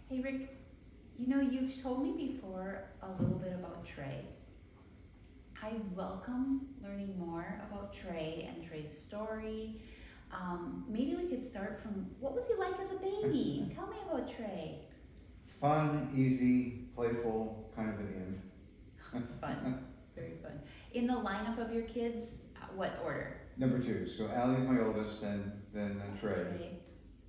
Hey Rick, you know, you've told me before a little bit about Trey. I welcome learning more about Trey and Trey's story. Maybe we could start from what was he like as a baby? Tell me about Trey. Fun, easy, playful, kind of an Fun, very fun. In the lineup of your kids, what order? Number two. So Allie, my oldest, then Trey,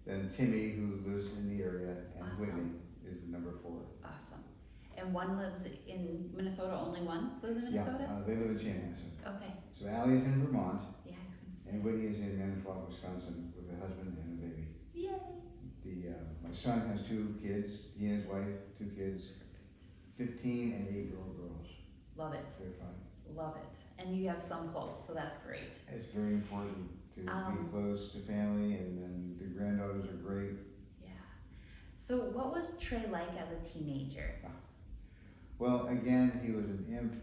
then Timmy, who lives in the area, and Awesome. Whitney is the number four. Awesome. And one lives in Minnesota, only one lives in Minnesota? Yeah, they live in Chanhassen. Okay. So Allie is in Vermont, Yeah, I was going to say. and Whitney is in Manitowoc, Wisconsin, with a husband and a baby. Yay. My son has two kids. He and his wife, two kids, 15 and 8-year-old girls. Love it. They're fun. Love it. And you have some close, so that's great. It's very important to be close to family, and the granddaughters are great. Yeah. So what was Trey like as a teenager? Well, again, he was an imp.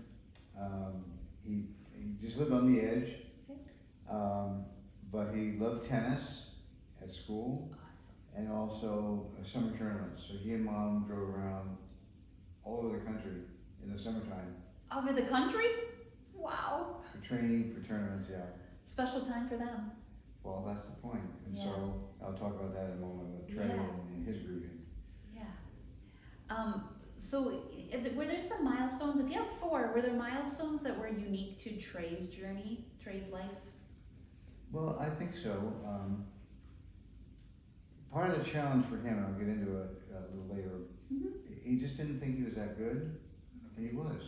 He just lived on the edge. Okay. But he loved tennis at school Awesome. and also summer tournaments. So he and mom drove around all over the country in the summertime Over the country? Wow. for training, for tournaments, yeah. Special time for them. Well, that's the point. And Yeah. so I'll talk about that in a moment with Trey Yeah. and his grieving. Yeah. So were there some milestones? If you have four, were there milestones that were unique to Trey's journey, Trey's life? Well, I think so. Part of the challenge for him, and I'll get into it a little later, he just didn't think he was that good, and he was.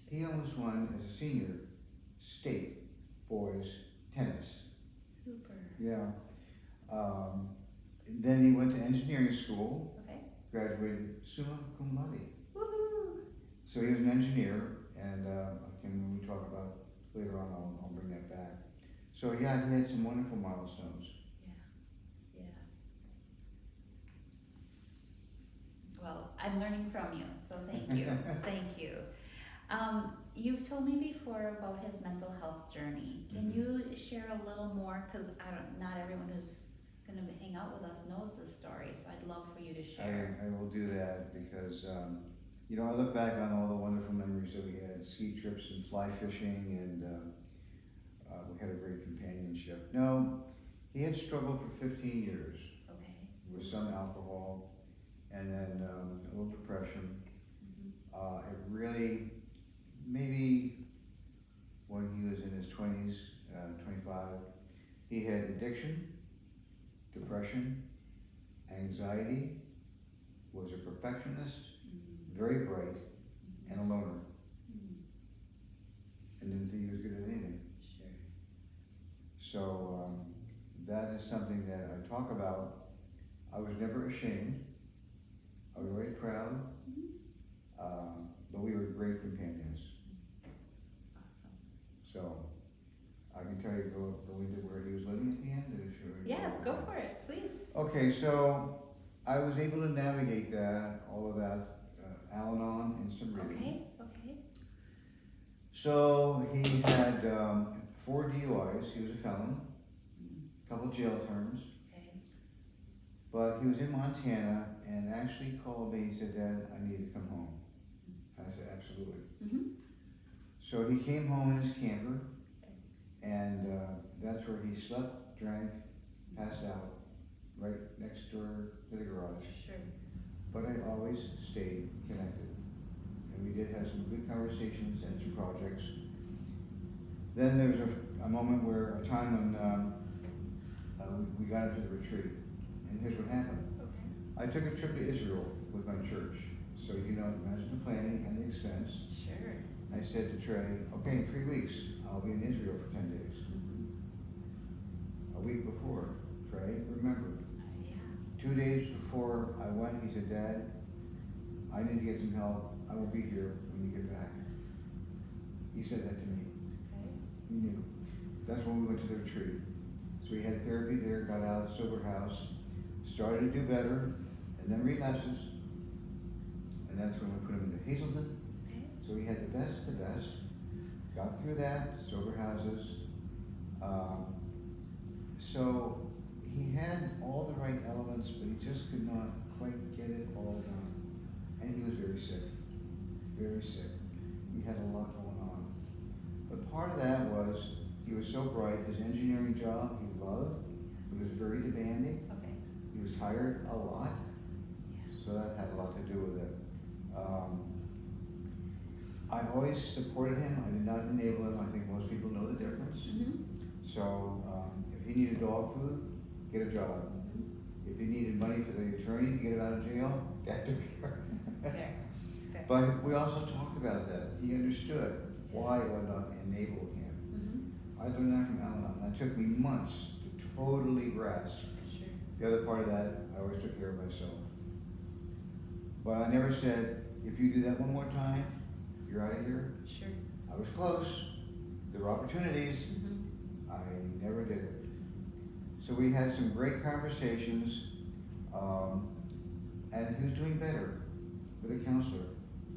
He almost won as a senior state boys tennis. Super. Yeah. Then he went to engineering school, Okay. graduated summa cum laude. Woohoo. So he was an engineer, and when we talk about later on, I'll bring that back. So yeah, he had some wonderful milestones. Yeah. Well, I'm learning from you, so thank you. Thank you. You've told me before about his mental health journey. Can you share a little more? Because not everyone who's going to hang out with us knows this story, so I'd love for you to share. I will do that because, I look back on all the wonderful memories that we had, ski trips and fly fishing, and we had a great companionship. No, he had struggled for 15 years Okay. with some alcohol and then a little depression. It really, maybe when he was in his 20s, 25, he had addiction, depression, anxiety, was a perfectionist, very bright, and a loner, and didn't think he was good at anything. Sure. So that is something that I talk about. I was never ashamed. I was very proud, but we were great companions. Awesome. So I can tell you, go into where he was living at the end. Or should we Yeah, go for it, please. Okay, so I was able to navigate all of that, Al-Anon and some reading. Okay. So he had 4 DUIs. He was a felon, a couple jail terms. Okay. But he was in Montana and actually called me. He said, "Dad, I need to come home." And I said, "Absolutely." So he came home in his camper, and that's where he slept, drank, passed out, right next door to the garage. Sure. But I always stayed connected. And we did have some good conversations and some projects. Then there was a time when we got into the retreat. And here's what happened. Okay. I took a trip to Israel with my church. So imagine the planning and the expense. Sure. I said to Trey, okay, in 3 weeks, I'll be in Israel for 10 days. A week before, Trey remembered. Yeah. 2 days before I went, he said, "Dad, I need to get some help. I will be here when you get back." He said that to me. Okay. He knew. That's when we went to the retreat. So we had therapy there, got out of sober house, started to do better, and then relapses. And that's when we put him into Hazelton. Okay. So we had the best, got through that, sober houses. So he had all the right elements, but he just could not quite get it all done. And he was very sick, very sick. He had a lot going on. But part of that was he was so bright. His engineering job he loved, but it was very demanding. Okay. He was tired a lot, Yeah. so that had a lot to do with it. I always supported him. I did not enable him. I think most people know the difference. Mm-hmm. So if he needed dog food, get a job. Mm-hmm. If he needed money for the attorney to get him out of jail, that took care. Fair. Fair. But we also talked about that. He understood why I would not enable him. Mm-hmm. I learned that from Al-Anon. That took me months to totally grasp. Sure. The other part of that, I always took care of myself. But I never said, if you do that one more time, you're out of here. Sure. I was close. There were opportunities. Mm-hmm. I never did it. So we had some great conversations, and he was doing better with a counselor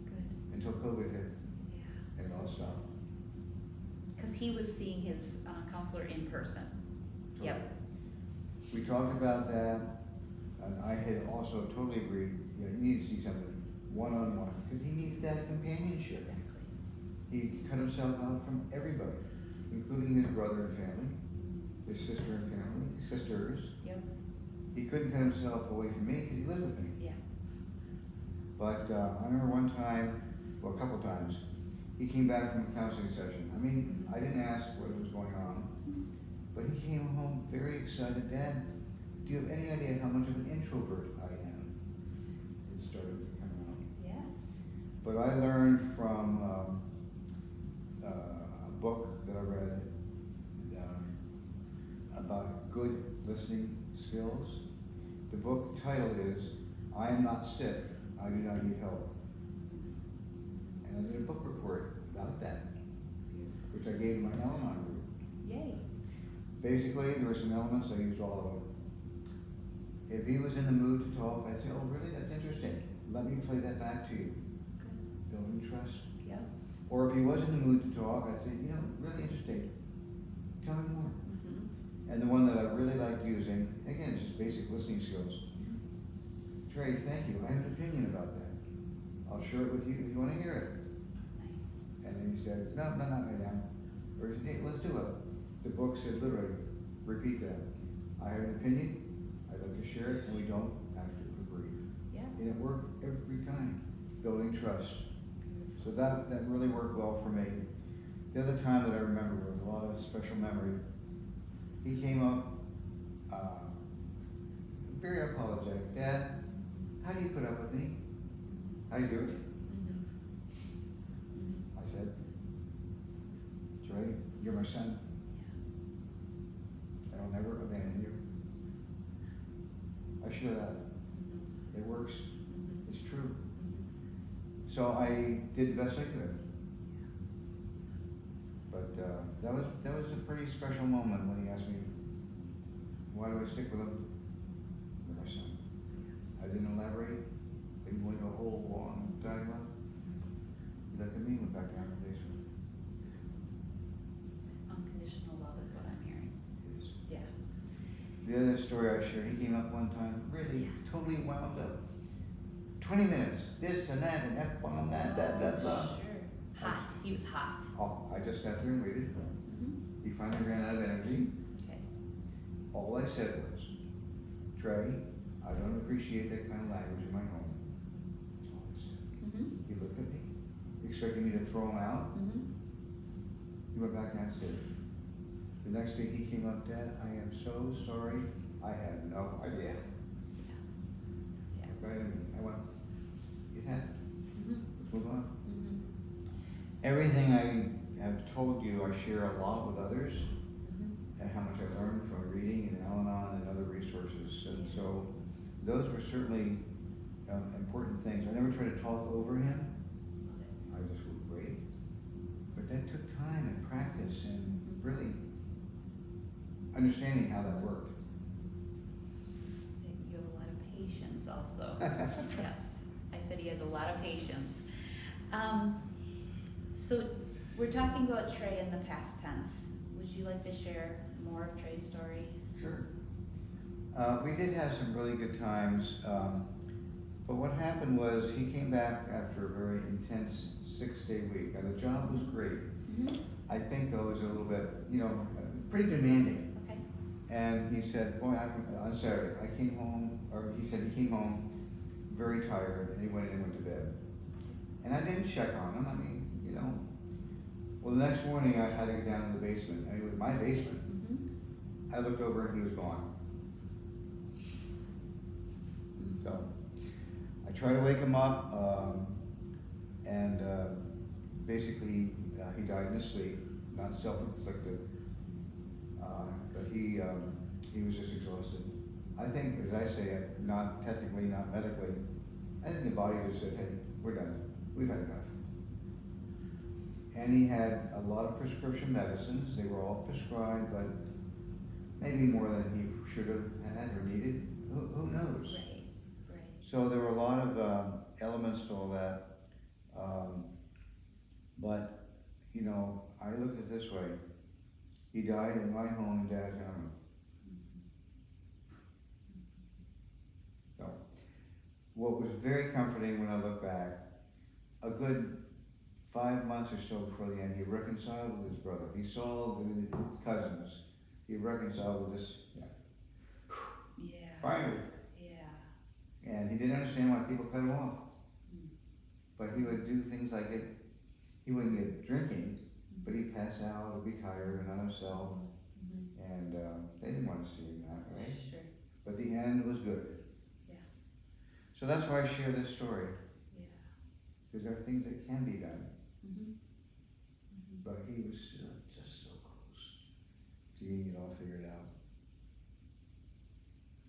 Good. until COVID hit, Yeah. and it all stopped. Because he was seeing his counselor in person. Yep. We talked about that, and I had also totally agreed, yeah, you need to see somebody one-on-one, because he needed that companionship. He cut himself out from everybody, including his brother and family, his sister and family, sisters. Yep. He couldn't cut himself away from me because he lived with me. Yeah. But I remember one time, well, a couple times, he came back from a counseling session. I mean, I didn't ask what was going on, but he came home very excited. Dad, do you have any idea how much of an introvert I am? It started to come out. Yes. But I learned from a book that I read about good listening skills. The book title is I Am Not Sick, I Do Not Need Help. And I did a book report about that, which I gave to my Al-Anon group. Yay. Basically, there were some elements, I used all of them. If he was in the mood to talk, I'd say, oh really, that's interesting. Let me play that back to you. Good. Building trust. Yep. Or if he was in the mood to talk, I'd say, really interesting. Tell me more. Mm-hmm. And the one that I really liked using, again, just basic listening skills. Trey, thank you. I have an opinion about that. I'll share it with you if you want to hear it. Nice. And then he said, no, not right now. Or he said, hey, let's do it. The book said literally, repeat that. I have an opinion, I'd like to share it, and we don't have to agree. Yeah. And it worked every time, building trust. Beautiful. So that really worked well for me. The other time that I remember with a lot of special memory, he came up, very apologetic. Dad, how do you put up with me? How do you do it? Mm-hmm. Mm-hmm. I said, Trey, you're my son. Yeah. I'll never abandon you. I share that. Mm-hmm. It works. Mm-hmm. It's true. Mm-hmm. So I did the best I could. But that was a pretty special moment when he asked me, why do I stick with him? You're my son. I didn't elaborate. Didn't go into a whole long dialogue. He looked at me and went back down to the basement. Unconditional love is what I'm hearing. Yes. Yeah. The other story I shared, he came up one time, really totally wound up. 20 minutes, this and that, and F-bomb, that, blah. Sure. Hot. He was hot. Oh, I just sat there and waited. Mm-hmm. He finally ran out of energy. Okay. All I said was, Trey, I don't appreciate that kind of language in my home. That's all I said. Mm-hmm. He looked at me, expecting me to throw him out. Mm-hmm. He went back downstairs. The next day he came up, Dad, I am so sorry. I have no idea. Yeah. Right at me. I went, it happened. Mm-hmm. Let's move on. Mm-hmm. Everything I have told you, I share a lot with others, Mm-hmm. and how much I learned from reading and Al-Anon and other resources. And so those were certainly important things. I never tried to talk over him. Love it. I just would wait. But that took time and practice and really understanding how that worked. You have a lot of patience also. Yes. I said he has a lot of patience. So we're talking about Trey in the past tense. Would you like to share more of Trey's story? Sure. We did have some really good times, but what happened was he came back after a very intense 6-day week, and the job was great. Mm-hmm. I think though it was a little bit, pretty demanding. Okay. And he said, boy, on Saturday, I came home, or he said he came home very tired, and he went in and went to bed. And I didn't check on him, Well, the next morning I had to go down to the basement, it was my basement. Mm-hmm. I looked over and he was gone. Mm-hmm. So, I tried to wake him up, and basically he died in his sleep, not self-inflicted, but he was just exhausted. I think, as I say it, not technically, not medically, I think the body just said, hey, we're done, we've had enough. And he had a lot of prescription medicines, they were all prescribed, but maybe more than he should have had or needed, who knows? Right, right. So there were a lot of elements to all that, but I looked at it this way: he died in my home in Dad's home. So, what was very comforting when I look back, a good 5 months or so before the end, he reconciled with his brother. He saw the cousins. He reconciled with this. Yeah. Finally. Yeah. And he didn't understand why people cut him off. But he would do things like it. He wouldn't get drinking, but he'd pass out or be tired and not himself. Mm-hmm. And they didn't want to see him that way. Sure. But the end was good. Yeah. So that's why I share this story. Yeah. Because there are things that can be done. Mm-hmm. Mm-hmm. But he was just so close to getting it all figured out.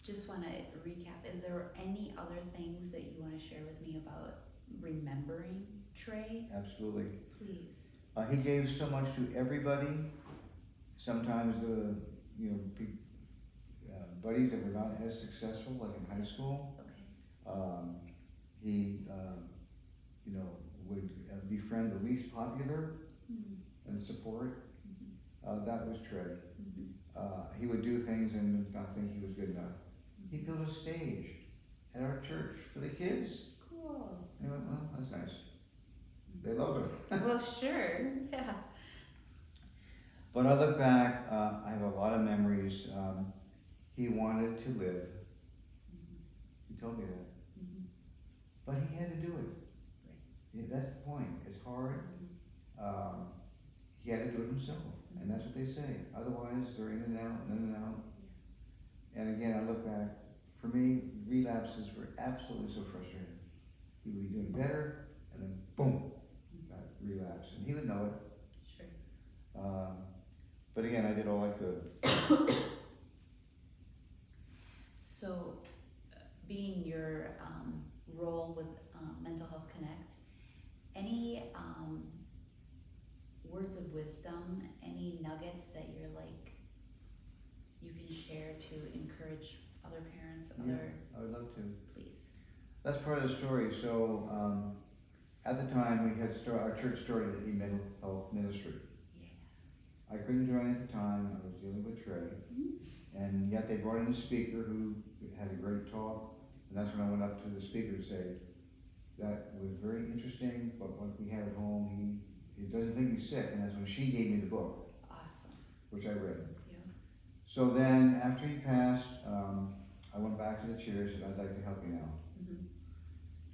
Just want to recap. Is there any other things that you want to share with me about remembering Trey? Absolutely. Please. He gave so much to everybody. Sometimes buddies that were not as successful, like in high school. Okay. He, would befriend the least popular and support. That was Trey. He would do things and not think he was good enough. He built a stage at our church for the kids. Cool. They went, well, that's nice. They loved him. Well, sure. Yeah. But I look back, I have a lot of memories. He wanted to live. He told me that. But he had to do it. Right. Yeah, that's the point. It's hard. He had to do it himself. And that's what they say. Otherwise, they're in and out, in and out. Yeah. And again, I look back, for me, relapses were absolutely so frustrating. He would be doing better, and then boom, that relapse. And he would know it. Sure. But again, I did all I could. So, being your role with Mental Health Connect, any words of wisdom, any nuggets that you're like, you can share to encourage other parents, I would love to. please. That's part of the story. So, at the time, we had our church started a mental health ministry. Yeah. I couldn't join at the time. I was dealing with Trey. And yet they brought in a speaker who had a great talk. And that's when I went up to the speaker to say, that was very interesting, but what we have at home, he doesn't think he's sick. And that's when she gave me the book. Awesome. Which I read. Yeah. So then, after he passed, I went back to the chair and said, I'd like to help you now.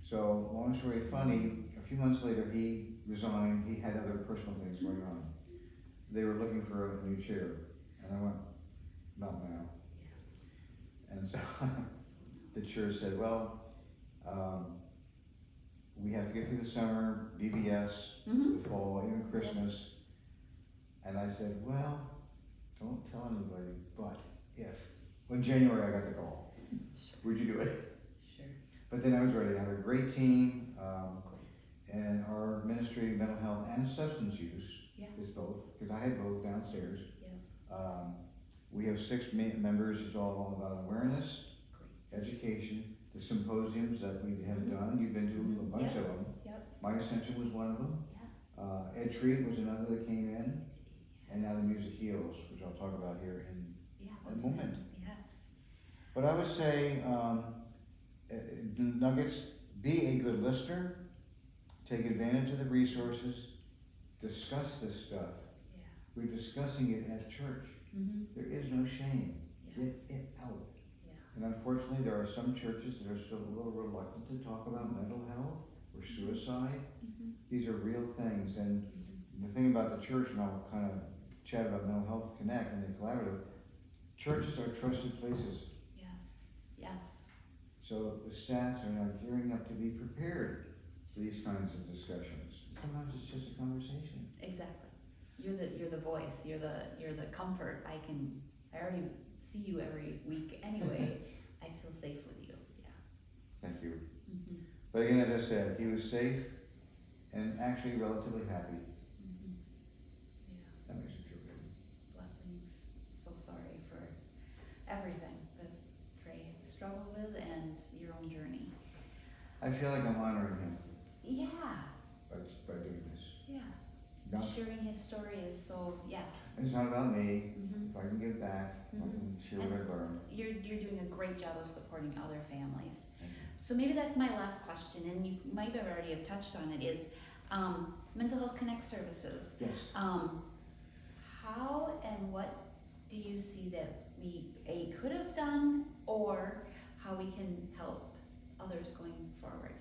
So, long story funny, a few months later he resigned. He had other personal things going on. They were looking for a new chair. And I went, not now. Yeah. And so the chair said, well, we have to get through the summer, VBS, the fall, even Christmas. And I said, well, don't tell anybody, but when January I got the call, would you do it? Sure. But then I was ready. I have a great team, and our ministry, mental health and substance use, is both, because I had both downstairs. Yeah. We have 6 members. It's all about awareness, education, the symposiums that we have done. You've been to a bunch of them. Yep. My Ascension was one of them. Yeah. Ed Tree was another that came in. And now the Music Heals, which I'll talk about here in a moment. Yes. But I would say, nuggets, be a good listener, take advantage of the resources, discuss this stuff. Yeah. We're discussing it at church. There is no shame. Yes. Get it out. Yeah. And unfortunately, there are some churches that are still a little reluctant to talk about mental health or suicide. These are real things. And the thing about the church, and I'll kind of chat about Mental Health Connect and the collaborative, churches are trusted places. Yes. Yes. So the staffs are now gearing up to be prepared for these kinds of discussions. Sometimes it's just a conversation. Exactly. You're the voice. You're the comfort. I already see you every week anyway. I feel safe with you. Yeah. Thank you. But again, as I said, he was safe and actually relatively happy. Yeah. That makes me feel good. Blessings. So sorry for everything that Trey struggled with and your own journey. I feel like I'm honoring him Yeah. by doing this. Yeah. Not, Sharing his story is so, yes. it's not about me. If I can give back, I can share what I've learned. You're doing a great job of supporting other families. Thank you. So maybe that's my last question, and you might have already have touched on it, is Mental Health Connect services. Yes. How and what do you see that we could have done, or how we can help others going forward?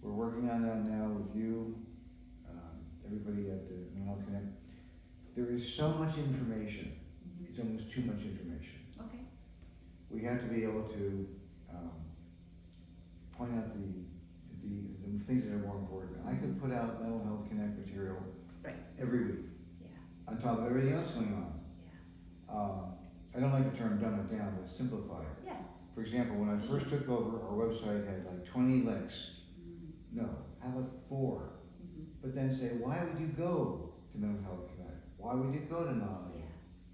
We're working on that now with you, everybody at the Mental Health Connect. There is so much information. It's almost too much information. Okay. We have to be able to point out the things that are more important. I could put out Mental Health Connect material every week. Yeah. On top of everything else going on. Yeah. I don't like the term dumb it down, but simplify it. Yeah. For example, when I first took over, our website had like 20 links. No, how about 4? But then say, why would you go to Mental Health Connect? Why would you go to NAMI?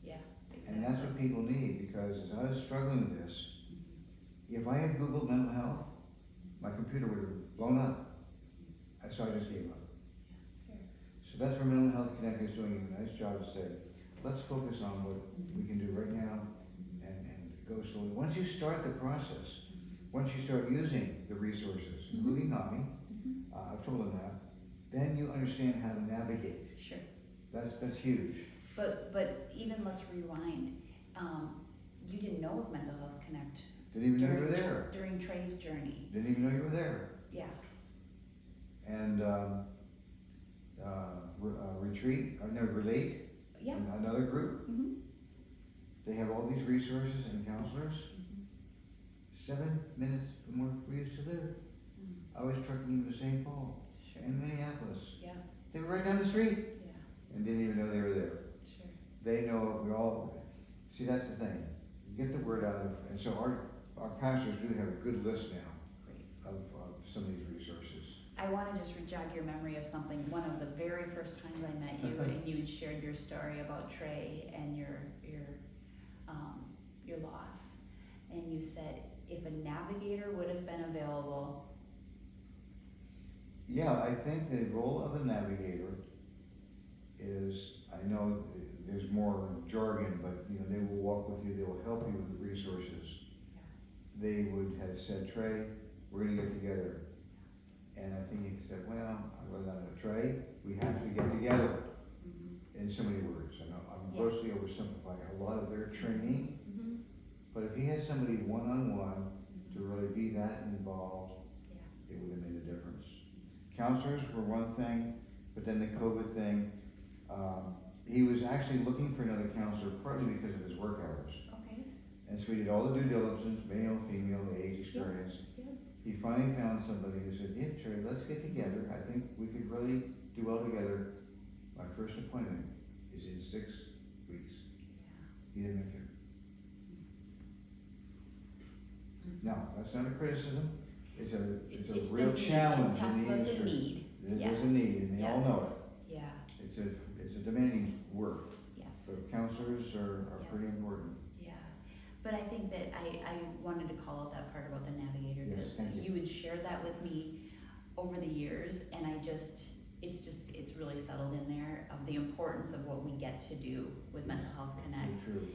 Yeah. Exactly. And that's what people need, because as I was struggling with this, if I had Googled mental health, my computer would have blown up. And so I just gave up. Yeah. Fair. So that's where Mental Health Connect is doing a nice job to say, let's focus on what we can do right now and go slowly. Once you start the process, once you start using the resources, including NAMI, I've told them that, then you understand how to navigate. Sure. That's huge. But even let's rewind. You didn't know of Mental Health Connect Didn't even know you were there. during Trey's journey. Didn't even know you were there. Yeah. And Relate, Yeah. another group. They have all these resources and counselors. 7 minutes from where we used to live. I was trucking into St. Paul Sure. and Minneapolis. Yeah. They were right down the street Yeah. and didn't even know they were there. Sure. They know we all, see, that's the thing. Get the word out and so our pastors do have a good list now Great. of some of these resources. I want to just jog your memory of something. One of the very first times I met you, and you had shared your story about Trey and your loss, and you said if a navigator would have been available. Yeah, I think the role of the navigator is, I know there's more jargon, but they will walk with you, they will help you with the resources. Yeah. They would have said, Trey, we're gonna get together. And I think he said, well, I was on Trey, we have to get together. In so many words, I know I'm grossly oversimplifying a lot of their training, but if he had somebody one-on-one to really be that involved, it would have made a difference. Counselors were one thing, but then the COVID thing, he was actually looking for another counselor partly because of his work hours. Okay. And so he did all the due diligence, male, female, age, experience. Yeah. He finally found somebody who said, yeah, Trey, let's get together. I think we could really do well together. My first appointment is in 6 weeks. He didn't make it. No, that's not a criticism. It's a real challenge in the industry. The need. There's a need, and they all know it. Yeah. It's a demanding work. Yes. But counselors are pretty important. Yeah. But I think that I wanted to call out that part about the navigator because you would share that with me over the years, and it's really settled in there of the importance of what we get to do with Mental Health Connect. So true.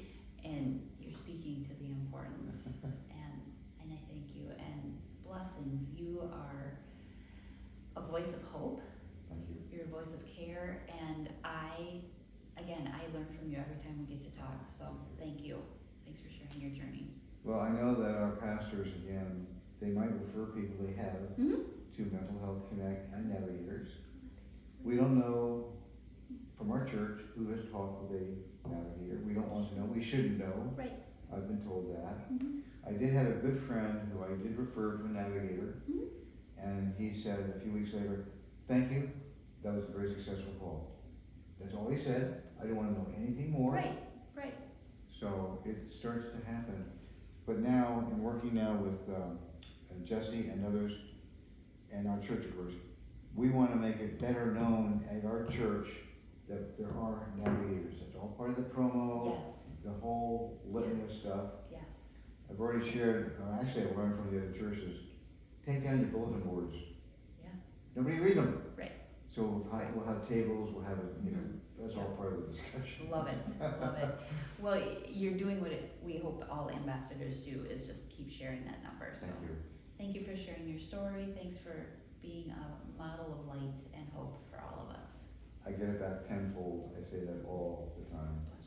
And you're you're speaking to the importance, and I thank you, and blessings. You are a voice of hope. Thank you. You're a voice of care, and I learn from you every time we get to talk, so thank you. Thanks for sharing your journey. Well, I know that our pastors, again, they might refer people they have to Mental Health Connect and Navigators. We don't know from our church who has talked with a navigator. We don't want to know. We shouldn't know. Right. I've been told that. I did have a good friend who I did refer to a navigator, and he said a few weeks later, "Thank you. That was a very successful call." That's all he said. I don't want to know anything more. Right. So it starts to happen. But now, in working now with Jesse and others, and our church, of course, we want to make it better known at our church that there are navigators. That's all part of the promo, Yes. the whole litany of Yes. stuff. Yes. I've already shared, actually I've learned from the other churches, take down your bulletin boards. Yeah. Nobody reads them. Right. So we'll have tables, we'll have, that's all part of the discussion. Love it. Well, you're doing what we hope all ambassadors do, is just keep sharing that number. So Thank you. thank you for sharing your story. Thanks for being a model of light and hope for all of us. I get it back tenfold. I say that all the time. Bless